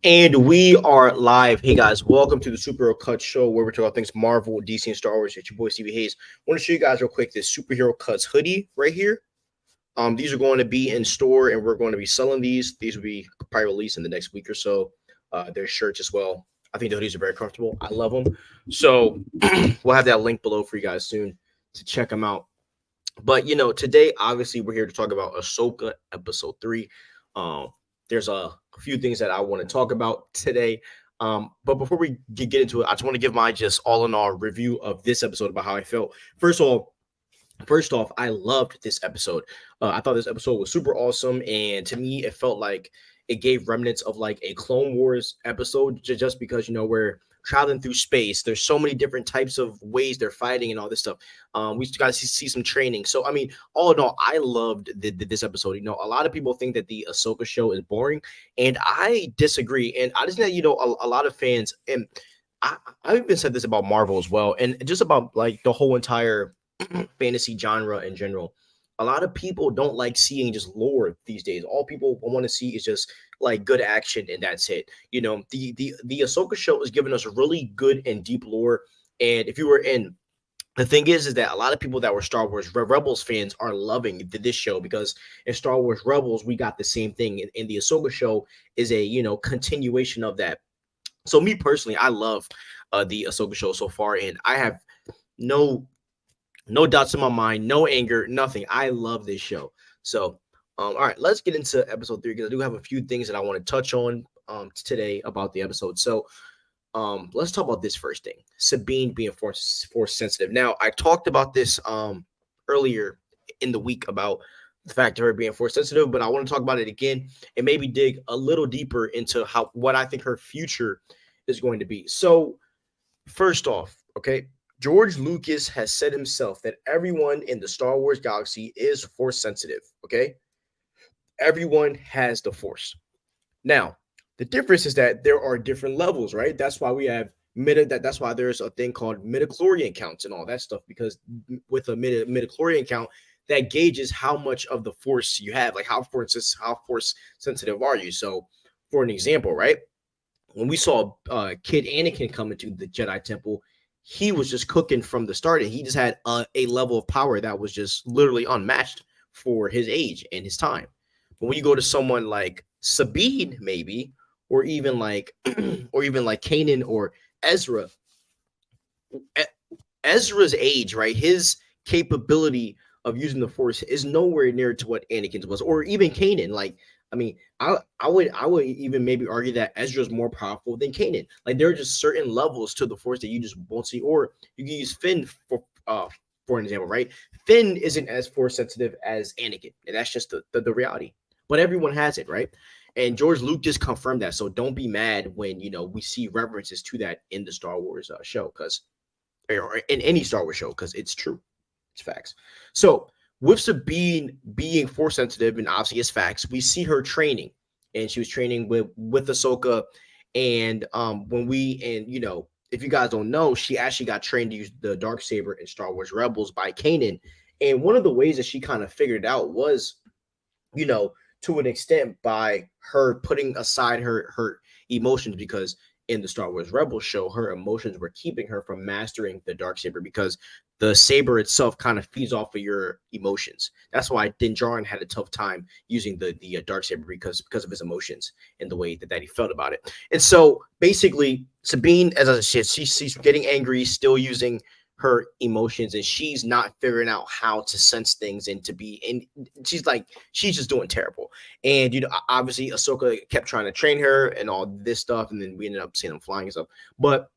And we are live. Hey guys, welcome to the Superherocuts show where we talk about things Marvel, DC, and Star Wars. It's your boy Stevie Hayes. I want to show you guys real quick this Superherocuts hoodie right here. These are going to be in store, and we're going to be selling these. These will be probably released in the next week or so. There's shirts as well. I think the hoodies are very comfortable. I love them. So we'll have that link below for you guys soon to check them out. But today obviously we're here to talk about Ahsoka episode 3. Um, there's a few things that I want to talk about today. But before we get into it, I just want to give my just all in all review of this episode about how I felt. First off, I loved this episode. I thought this episode was super awesome, and to me, it felt like it gave remnants of like a Clone Wars episode, just because we're traveling through space. There's so many different types of ways they're fighting and all this stuff. We got to see some training. So I mean, all in all, I loved this episode. A lot of people think that the Ahsoka show is boring, and I disagree. And I just know a lot of fans, and I've even said this about Marvel as well, and just about like the whole entire fantasy genre in general. A lot of people don't like seeing just lore these days. All people want to see is just like good action, and that's it. The Ahsoka show is giving us really good and deep lore. And if you were in, the thing is that a lot of people that were Star Wars Rebels fans are loving this show, because in Star Wars Rebels we got the same thing, and the Ahsoka show is a continuation of that. So me personally, I love the Ahsoka show so far, and I have no doubts in my mind, no anger, nothing. I love this show. So, all right, let's get into episode 3, because I do have a few things that I want to touch on today about the episode. So, let's talk about this first thing: Sabine being force sensitive. Now, I talked about this earlier in the week about the fact of her being force sensitive, but I want to talk about it again and maybe dig a little deeper into what I think her future is going to be. So, first off, okay, George Lucas has said himself that everyone in the Star Wars galaxy is force sensitive. Okay, everyone has the force. Now, the difference is that there are different levels, right? That's why we have that's why there's a thing called midichlorian counts and all that stuff, because with a midichlorian count, that gauges how much of the force you have, like how force sensitive are you. So, for an example, right, when we saw kid Anakin come into the Jedi Temple, he was just cooking from the start, and he just had a level of power that was just literally unmatched for his age and his time. But when you go to someone like Sabine, maybe, or even like, or even like Kanan or Ezra, Ezra's age, right? His capability of using the Force is nowhere near to what Anakin's was, or even Kanan. Like, I mean, I would even maybe argue that Ezra's more powerful than Kanan. Like, there are just certain levels to the Force that you just won't see. Or you can use Finn for an example, right? Finn isn't as Force sensitive as Anakin, and that's just the reality. But everyone has it, right? And George Lucas confirmed that. So don't be mad when we see references to that in the Star Wars show, because or in any Star Wars show, because it's true. It's facts. So with Sabine being force sensitive, and obviously it's facts, we see her training, and she was training with Ahsoka. And if you guys don't know, she actually got trained to use the dark saber in Star Wars Rebels by Kanan. And one of the ways that she kind of figured it out was, to an extent, by her putting aside her emotions, because in the Star Wars Rebels show, her emotions were keeping her from mastering the dark saber, because the saber itself kind of feeds off of your emotions. That's why Din Djarin had a tough time using the dark saber, because of his emotions and the way that he felt about it. And so basically, Sabine, as I said, she's getting angry, still using her emotions, and she's not figuring out how to sense things and to be, and she's just doing terrible. And obviously Ahsoka kept trying to train her and all this stuff, and then we ended up seeing them flying and stuff. But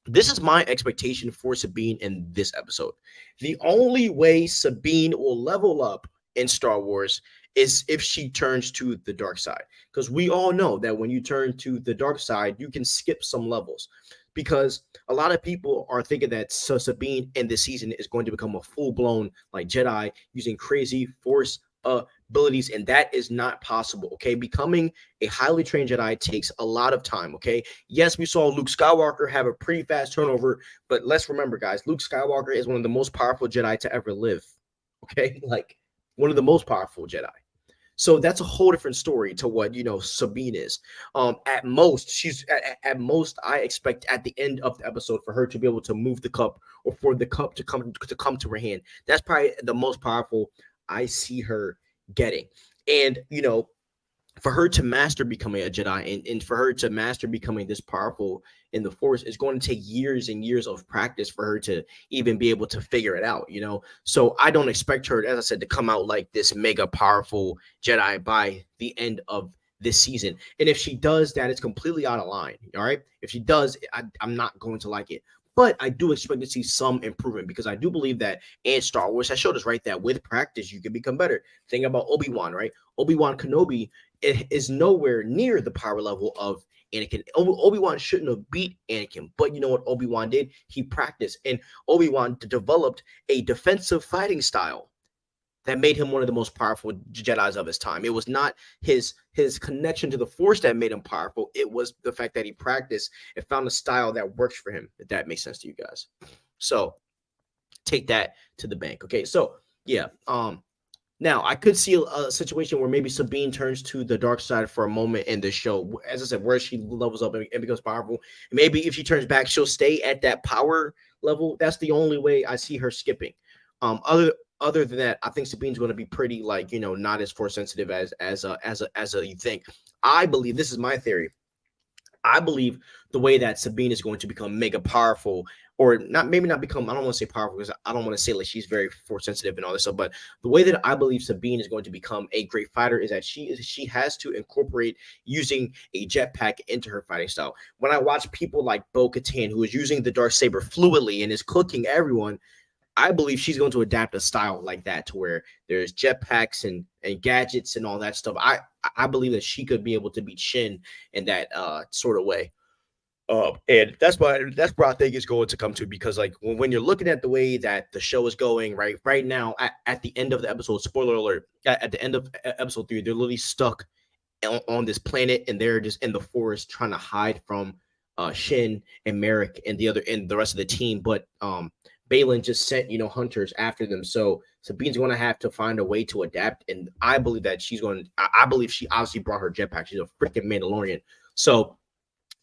this is my expectation for Sabine in this episode. The only way Sabine will level up in Star Wars is if she turns to the dark side, because we all know that when you turn to the dark side, you can skip some levels, because a lot of people are thinking that Sabine in this season is going to become a full-blown like Jedi using crazy force abilities, and that is not possible. Okay, becoming a highly trained Jedi takes a lot of time. Okay, yes, we saw Luke Skywalker have a pretty fast turnover, but let's remember, guys, Luke Skywalker is one of the most powerful Jedi to ever live. Okay, like one of the most powerful Jedi. So that's a whole different story to what Sabine is. At most, at most. I expect at the end of the episode for her to be able to move the cup, or for the cup to come to her hand. That's probably the most powerful I see her getting. And for her to master becoming a Jedi, and for her to master becoming this powerful in the Force, is going to take years and years of practice for her to even be able to figure it out. So I don't expect her, as I said, to come out like this mega powerful Jedi by the end of this season. And if she does that, it's completely out of line. All right. If she does, I'm not going to like it. But I do expect to see some improvement, because I do believe that, and Star Wars has showed us, right, that with practice you can become better. Think about Obi-Wan, right? Obi-Wan Kenobi is nowhere near the power level of Anakin. Obi-Wan shouldn't have beat Anakin, but you know what Obi-Wan did? He practiced, and Obi-Wan developed a defensive fighting style that made him one of the most powerful Jedis of his time. It was not his connection to the Force that made him powerful. It was the fact that he practiced and found a style that works for him, if that makes sense to you guys. So take that to the bank. Okay, so yeah. Now, I could see a situation where maybe Sabine turns to the dark side for a moment in the show. As I said, where she levels up and becomes powerful. Maybe if she turns back, she'll stay at that power level. That's the only way I see her skipping. Other than that, I think Sabine's going to be pretty, like, not as force sensitive as you think. I believe, this is my theory, I believe the way that Sabine is going to become mega powerful, or not, maybe not become, I don't want to say powerful, because I don't want to say like she's very force sensitive and all this stuff, but the way that I believe Sabine is going to become a great fighter is that she has to incorporate using a jetpack into her fighting style. When I watch people like Bo-Katan, who is using the Darksaber fluidly and is cooking everyone, I believe she's going to adapt a style like that, to where there's jetpacks and gadgets and all that stuff. I believe that she could be able to beat Shin in that sort of way. And that's where I think it's going to come to, because like when you're looking at the way that the show is going right now, at the end of the episode, spoiler alert, at the end of episode 3, they're literally stuck on this planet, and they're just in the forest trying to hide from Shin and Merrick and the rest of the team. But Balin just sent hunters after them, so Sabine's going to have to find a way to adapt. And I believe that I believe she obviously brought her jetpack. She's a freaking Mandalorian, so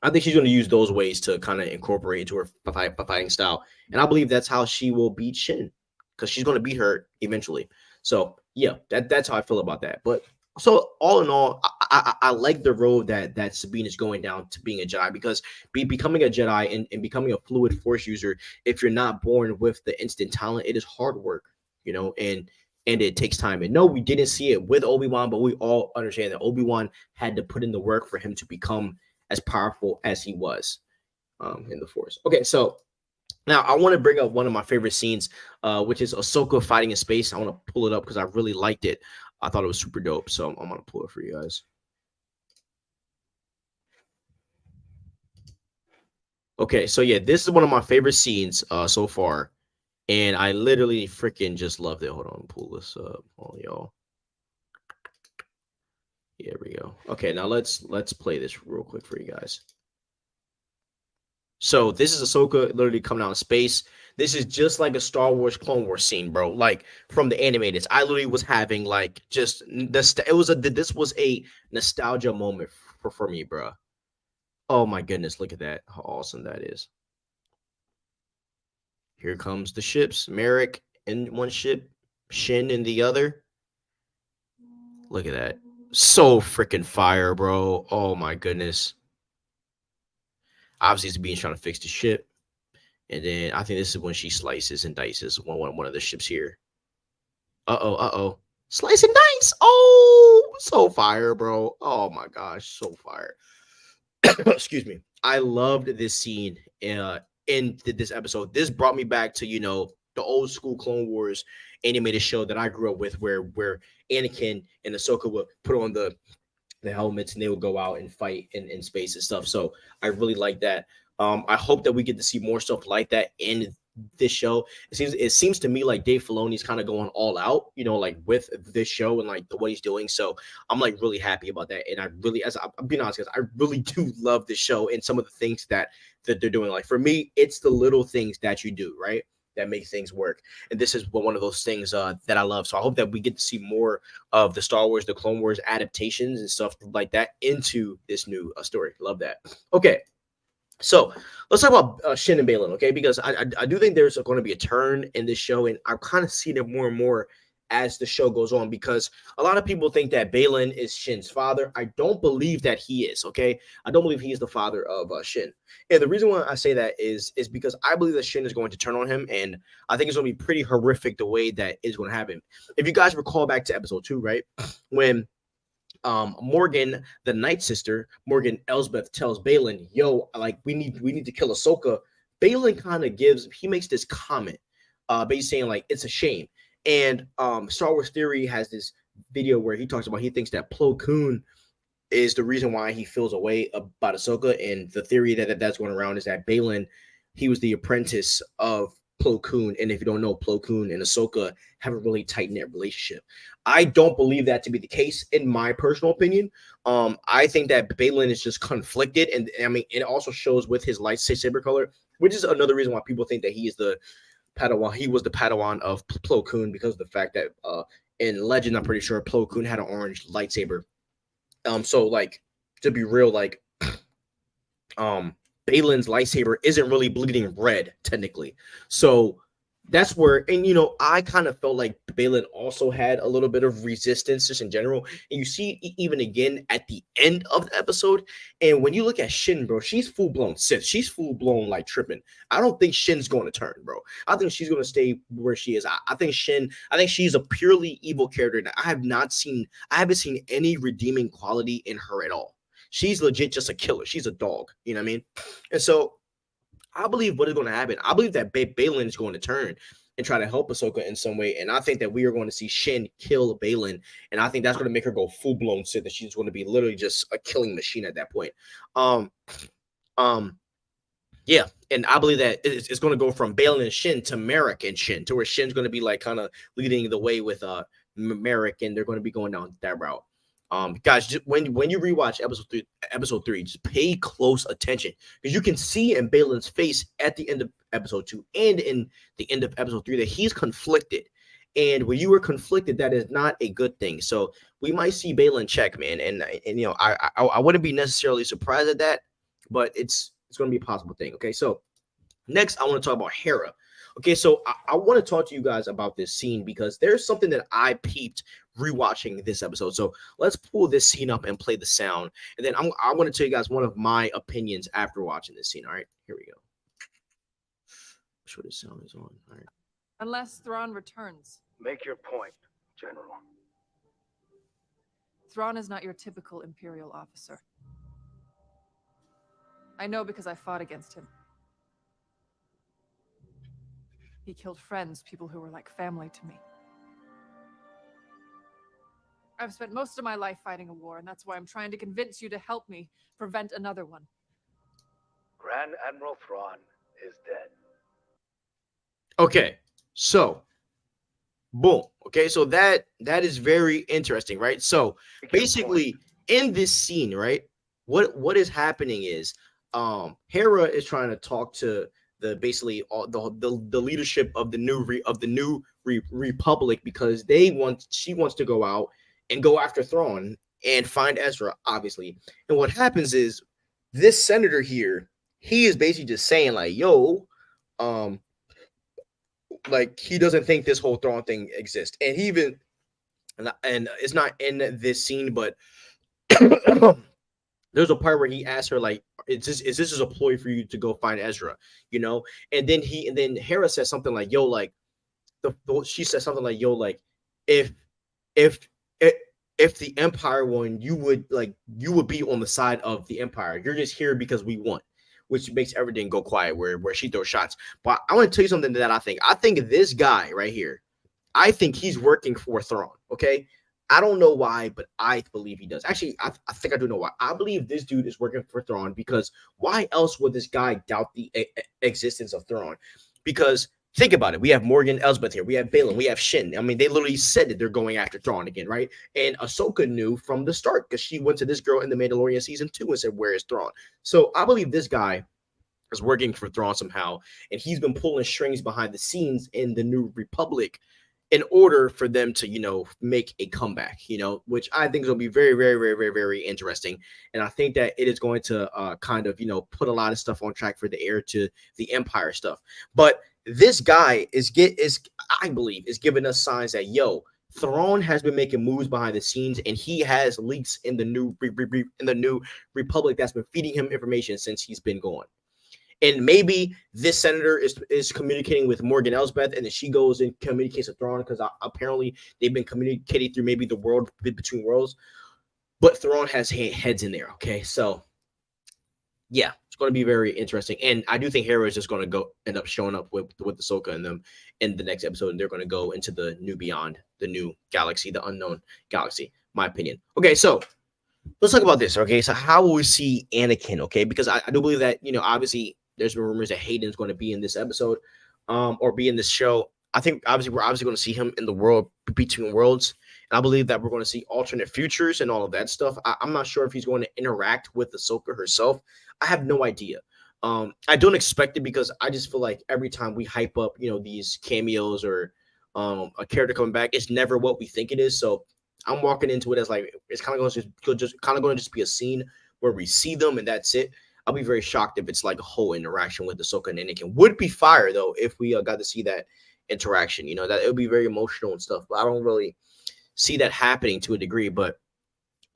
I think she's going to use those ways to kind of incorporate into her fighting style. And I believe that's how she will beat Shin, because she's going to beat her eventually. So yeah, that's how I feel about that. But so all in all, I like the road that Sabine is going down to being a Jedi, because becoming a Jedi and becoming a fluid Force user, if you're not born with the instant talent, it is hard work, and it takes time. And no, we didn't see it with Obi-Wan, but we all understand that Obi-Wan had to put in the work for him to become as powerful as he was in the Force. Okay, so now I want to bring up one of my favorite scenes, which is Ahsoka fighting in space. I want to pull it up because I really liked it. I thought it was super dope, so I'm going to pull it for you guys. Okay, so yeah, this is one of my favorite scenes so far, and I literally freaking just loved it. Hold on, pull this up, all y'all. Here we go. Okay, now let's play this real quick for you guys. So this is Ahsoka literally coming out of space. This is just like a Star Wars Clone Wars scene, bro. Like from the animated. I literally was having like just this was a nostalgia moment for me, bro. Oh my goodness, look at that. How awesome that is. Here comes the ships. Merrick in one ship, Shin in the other. Look at that. So freaking fire, bro. Oh my goodness. Obviously, it's being trying to fix the ship. And then I think this is when she slices and dices one of the ships here. Uh-oh. Slice and dice. Oh, so fire, bro. Oh my gosh, so fire. Excuse me. I loved this scene in this episode. This brought me back to, the old school Clone Wars animated show that I grew up with, where Anakin and Ahsoka would put on the helmets and they would go out and fight in space and stuff. So I really like that. I hope that we get to see more stuff like that in this show. It seems to me like Dave Filoni's kind of going all out, like with this show and like what he's doing. So I'm like really happy about that. And I really, I'm being honest, guys, I really do love this show and some of the things that they're doing. Like for me, it's the little things that you do, right, that make things work. And this is one of those things that I love. So I hope that we get to see more of the Star Wars, the Clone Wars adaptations and stuff like that into this new story. Love that. Okay. So let's talk about Shin and Balin, okay? Because I do think there's going to be a turn in this show, and I'm kind of seeing it more and more as the show goes on, because a lot of people think that Balin is Shin's father. I don't believe that he is, okay? I don't believe he is the father of Shin. And the reason why I say that is because I believe that Shin is going to turn on him, and I think it's going to be pretty horrific the way that is going to happen. If you guys recall back to episode 2, right? When Morgan, the Night Sister, Morgan Elsbeth tells Balin, yo, like we need to kill Ahsoka. Balin kind of makes this comment, basically saying like it's a shame. And Star Wars Theory has this video where he talks about, he thinks that Plo Koon is the reason why he feels a way about Ahsoka, and the theory that's going around is that Balin, he was the apprentice of Plo Koon, and if you don't know, Plo Koon and Ahsoka have a really tight-knit relationship. I don't believe that to be the case, in my personal opinion. I think that Balin is just conflicted, and I mean, it also shows with his lightsaber color, which is another reason why people think that he is the Padawan. He was the Padawan of Plo Koon because of the fact that in Legend, I'm pretty sure Plo Koon had an orange lightsaber. So like, to be real, like, Balin's lightsaber isn't really bleeding red technically. So that's where, and you know, I kind of felt like Balin also had a little bit of resistance just in general. And you see even again at the end of the episode. And when you look at Shin, bro, she's full blown Sith. She's full blown like tripping. I don't think Shin's going to turn, bro. I think she's going to stay where she is. I think she's a purely evil character. And I haven't seen any redeeming quality in her at all. She's legit just a killer. She's a dog. You know what I mean? And so I believe what is going to happen. I believe that Balin is going to turn and try to help Ahsoka in some way. And I think that we are going to see Shin kill Balin. And I think that's going to make her go full-blown Sith. That she's going to be literally just a killing machine at that point. Yeah. And I believe that it's going to go from Balin and Shin to Merrick and Shin, to where Shin's going to be like kind of leading the way with Merrick, and they're going to be going down that route. Guys, just when you rewatch episode 3, just pay close attention, because you can see in Balin's face at the end of episode 2 and in the end of episode 3 that he's conflicted. And when you are conflicted, that is not a good thing. So we might see Balin check, man. And you know, I wouldn't be necessarily surprised at that, but it's going to be a possible thing. Okay, so next I want to talk about Hera. Okay, so I want to talk to you guys about this scene, because there's something that I peeped rewatching this episode. So let's pull this scene up and play the sound, and then I want to tell you guys one of my opinions after watching this scene. All right, here we go. Sure, the sound is on. All right. Unless Thrawn returns. Make your point, General. Thrawn is not your typical Imperial officer. I know because I fought against him. He killed friends, people who were like family to me. I've spent most of my life fighting a war, and that's why I'm trying to convince you to help me prevent another one. Grand Admiral Thrawn is dead. Okay, so boom. Okay, so that is very interesting, right? So basically, in this scene, right, what is happening is Hera is trying to talk to the basically all the leadership of the new Republic, because she wants to go out and go after Thrawn and find Ezra, obviously. And what happens is this senator here, he is basically just saying like, yo, like he doesn't think this whole Thrawn thing exists. And he even, and it's not in this scene, but there's a part where he asks her like, is this a ploy for you to go find Ezra, you know? And then Hera says something like, yo, like she says something like, yo, like if the Empire won, you would be on the side of the Empire. You're just here because we won, which makes everything go quiet where she throws shots. But I want to tell you something that I think this guy right here, I think he's working for Thrawn. Okay. I don't know why, but I believe he does. Actually, I think I do know why. I believe this dude is working for Thrawn, because why else would this guy doubt the existence of Thrawn? Because think about it. We have Morgan Elsbeth here. We have Balin. We have Shin. I mean, they literally said that they're going after Thrawn again, right? And Ahsoka knew from the start, because she went to this girl in the Mandalorian season 2 and said, where is Thrawn? So I believe this guy is working for Thrawn somehow, and he's been pulling strings behind the scenes in the New Republic in order for them to, make a comeback, which I think is going to be very, very, very, very, very interesting. And I think that it is going to kind of, put a lot of stuff on track for the heir to the Empire stuff. But this guy I believe, is giving us signs that, Thrawn has been making moves behind the scenes, and he has leaks in the New Republic that's been feeding him information since he's been gone. And maybe this senator is communicating with Morgan Elsbeth, and then she goes and communicates with Thrawn, because apparently they've been communicating through maybe the world between worlds. But Thrawn has heads in there, okay? So, yeah, it's going to be very interesting. And I do think Hera is just going to end up showing up with Ahsoka and them in the next episode, and they're going to go into the new beyond, the new galaxy, the unknown galaxy, my opinion. Okay, so let's talk about this, okay? So how will we see Anakin, okay? Because I do believe that, obviously, there's been rumors that Hayden's going to be in this episode, or be in this show. I think obviously we're going to see him in the world between worlds, and I believe that we're going to see alternate futures and all of that stuff. I'm not sure if he's going to interact with Ahsoka herself. I have no idea. I don't expect it, because I just feel like every time we hype up, these cameos or a character coming back, it's never what we think it is. So I'm walking into it as like it's kind of going to just be a scene where we see them and that's it. I'll be very shocked if it's like a whole interaction with Ahsoka and Anakin. Would be fire though if we got to see that interaction. That it would be very emotional and stuff. But I don't really see that happening to a degree. But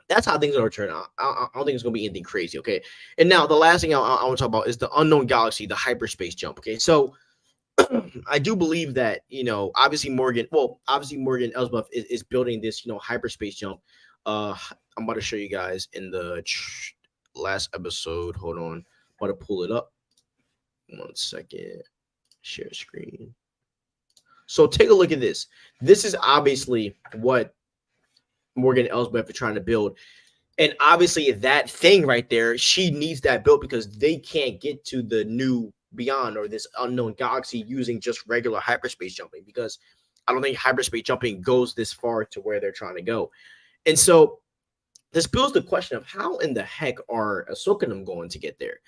that's how things are going to turn out. I don't think it's going to be anything crazy. Okay. And now the last thing I want to talk about is the unknown galaxy, the hyperspace jump. Okay. So I do believe that obviously Morgan Elsbeth is building this hyperspace jump. I'm about to show you guys in the last episode. Hold on, I'm about to pull it up. 1 second. Share screen. So take a look at this. This is obviously what Morgan Elsbeth is trying to build. And obviously that thing right there, she needs that built because they can't get to the new beyond or this unknown galaxy using just regular hyperspace jumping, because I don't think hyperspace jumping goes this far to where they're trying to go. And so this builds the question of how in the heck are Ahsoka and them going to get there?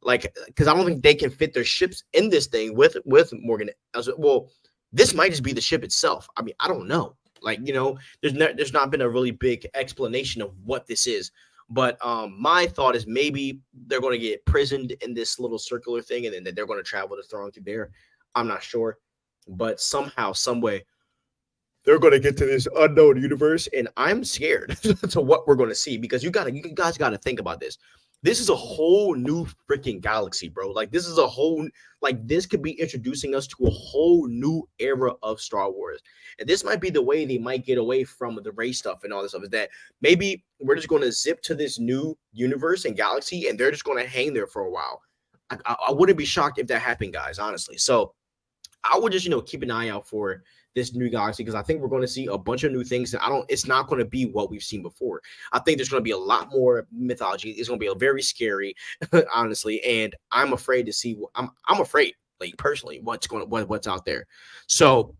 Like, because I don't think they can fit their ships in this thing with Morgan. Well, this might just be the ship itself. I mean, I don't know. Like, there's not been a really big explanation of what this is. But my thought is maybe they're going to get prisoned in this little circular thing, and then they're going to travel to Thrawn through there. I'm not sure. But somehow, some way, they're going to get to this unknown universe, and I'm scared to what we're going to see, because you guys got to think about this. This is a whole new freaking galaxy, bro. Like, this is this could be introducing us to a whole new era of Star Wars. And this might be the way they might get away from the race stuff and all this stuff, is that maybe we're just going to zip to this new universe and galaxy, and they're just going to hang there for a while. I wouldn't be shocked if that happened, guys, honestly. So I would just, keep an eye out for this new galaxy, because I think we're going to see a bunch of new things that it's not going to be what we've seen before. I think there's going to be a lot more mythology. It's going to be very scary, honestly, and I'm afraid to see. I'm afraid, like, personally, what's out there. So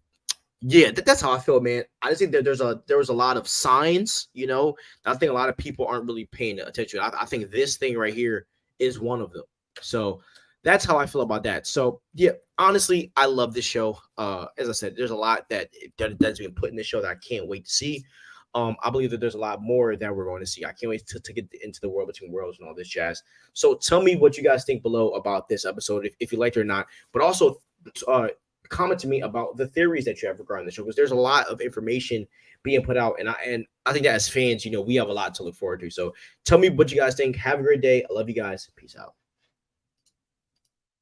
yeah, that's how I feel, man. I just think that there was a lot of signs, I think a lot of people aren't really paying attention. I think this thing right here is one of them. So that's how I feel about that. So yeah, honestly, I love this show. As I said, there's a lot that's been put in this show that I can't wait to see. I believe that there's a lot more that we're going to see. I can't wait to get into the world between worlds and all this jazz. So tell me what you guys think below about this episode, if you liked it or not. But also comment to me about the theories that you have regarding the show, because there's a lot of information being put out, and I think that as fans, we have a lot to look forward to. So tell me what you guys think. Have a great day. I love you guys. Peace out.